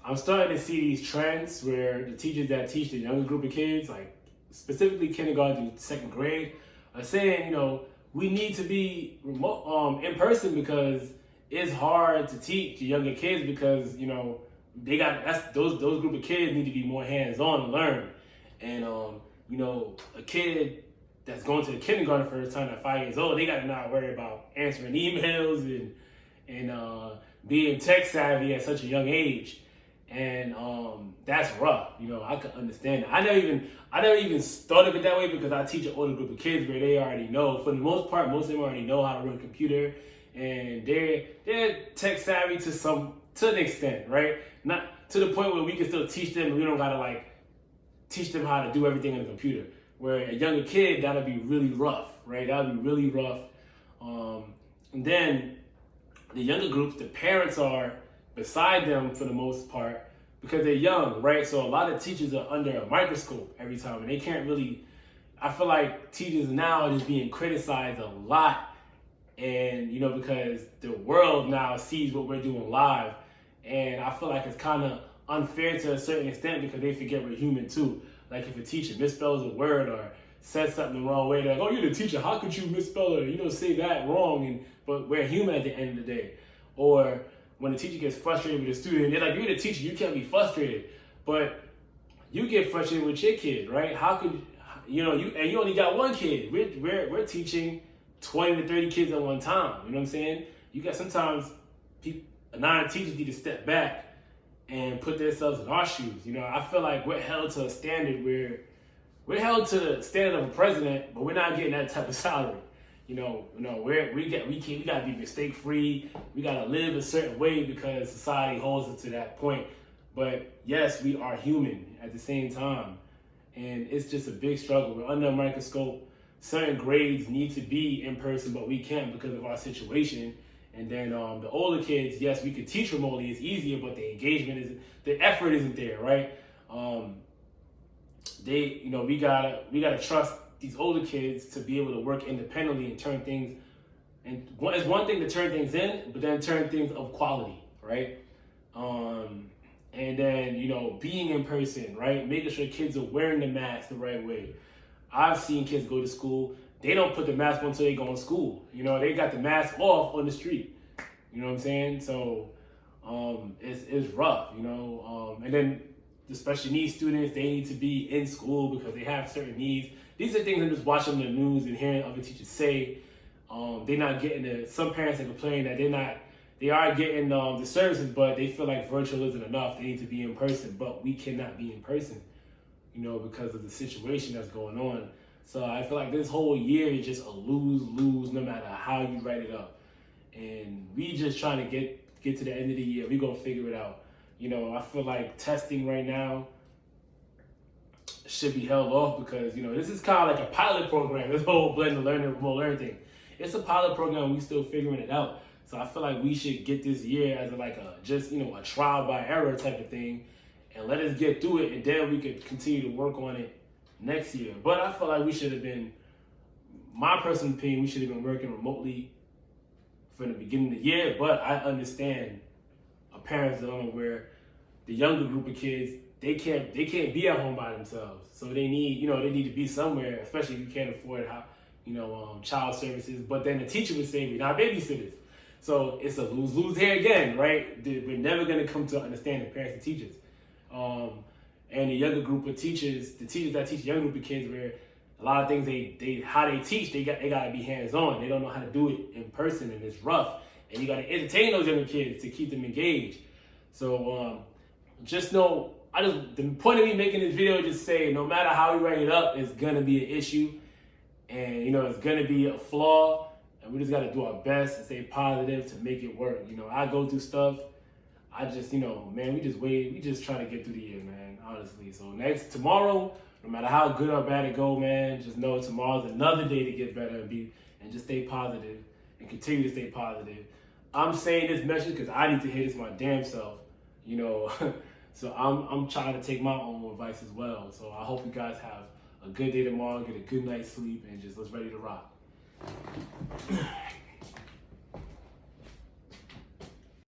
I'm starting to see these trends where the teachers that teach the younger group of kids, like specifically kindergarten to second grade, are saying, we need to be remote, in person because it's hard to teach the younger kids because, those group of kids need to be more hands-on and learn. And, a kid that's going to the kindergarten for the first time at 5 years old, they got to not worry about answering emails and being tech savvy at such a young age. And that's rough. I can understand it. I never even thought of it that way because I teach an older group of kids where they already know. For the most part, most of them already know how to run a computer, and they're tech savvy to an extent, right? Not to the point where we can still teach them. And we don't gotta teach them how to do everything on the computer. Where a younger kid, that'll be really rough, right? That'll be really rough. And then the younger groups, the parents are beside them for the most part because they're young, right? So a lot of teachers are under a microscope every time, and they can't really. I feel like teachers now are just being criticized a lot, and because the world now sees what we're doing live, and I feel like it's kind of unfair to a certain extent because they forget we're human too. Like if a teacher misspells a word or says something the wrong way, they're like, "Oh, you're the teacher. How could you misspell it? Say that wrong." But we're human at the end of the day. Or when the teacher gets frustrated with a student, they're like, "You're the teacher. You can't be frustrated." But you get frustrated with your kid, right? How could you only got one kid? We're teaching 20 to 30 kids at one time. You know what I'm saying? You got sometimes non-teachers need to step back and put themselves in our shoes. I feel like we're held to a standard where we're held to the standard of a president, but we're not getting that type of salary. We gotta be mistake free. We gotta live a certain way because society holds us to that point. But yes, we are human at the same time, and it's just a big struggle. We're under a microscope. Certain grades need to be in person, but we can't because of our situation. And then the older kids, yes, we could teach remotely. It's easier, but the engagement the effort isn't there, right? We gotta trust these older kids to be able to work independently and turn things. And it's one thing to turn things in, but then turn things of quality, right? And then being in person, right? Making sure kids are wearing the mask the right way. I've seen kids go to school. They don't put the mask on until they go in school. They got the mask off on the street. You know what I'm saying? So it's rough, and then the special needs students, they need to be in school because they have certain needs. These are things I'm just watching the news and hearing other teachers say. They're not getting some parents are complaining that they are getting the services, but they feel like virtual isn't enough. They need to be in person, but we cannot be in person, because of the situation that's going on. So I feel like this whole year is just a lose-lose no matter how you write it up. And we just trying to get to the end of the year. We're going to figure it out. I feel like testing right now should be held off because, this is kind of like a pilot program, this whole blended learning, remote learning thing. It's a pilot program. We still figuring it out. So I feel like we should get this year as a trial by error type of thing and let us get through it. And then we could continue to work on it next year. But I feel like we should have been, my personal opinion, we should have been working remotely from the beginning of the year. But I understand a parent's dilemma where the younger group of kids, they can't be at home by themselves. So they need to be somewhere, especially if you can't afford child services. But then the teacher would say, we're not babysitters. So it's a lose-lose here again, right? We're never going to come to understand the parents and teachers. And the younger group of teachers, the teachers that teach the younger group of kids, where a lot of things how they teach, they got to be hands-on. They don't know how to do it in person, and it's rough. And you got to entertain those younger kids to keep them engaged. So just know, the point of me making this video is just say, no matter how you write it up, it's gonna be an issue, and it's gonna be a flaw, and we just got to do our best and stay positive to make it work. I go through stuff. I just, we just try to get through the year, man, honestly. So tomorrow, no matter how good or bad it go, man, just know tomorrow's another day to get better and just stay positive and continue to stay positive. I'm saying this message because I need to hear this my damn self, So I'm trying to take my own advice as well. So I hope you guys have a good day tomorrow, get a good night's sleep, and just let's ready to rock.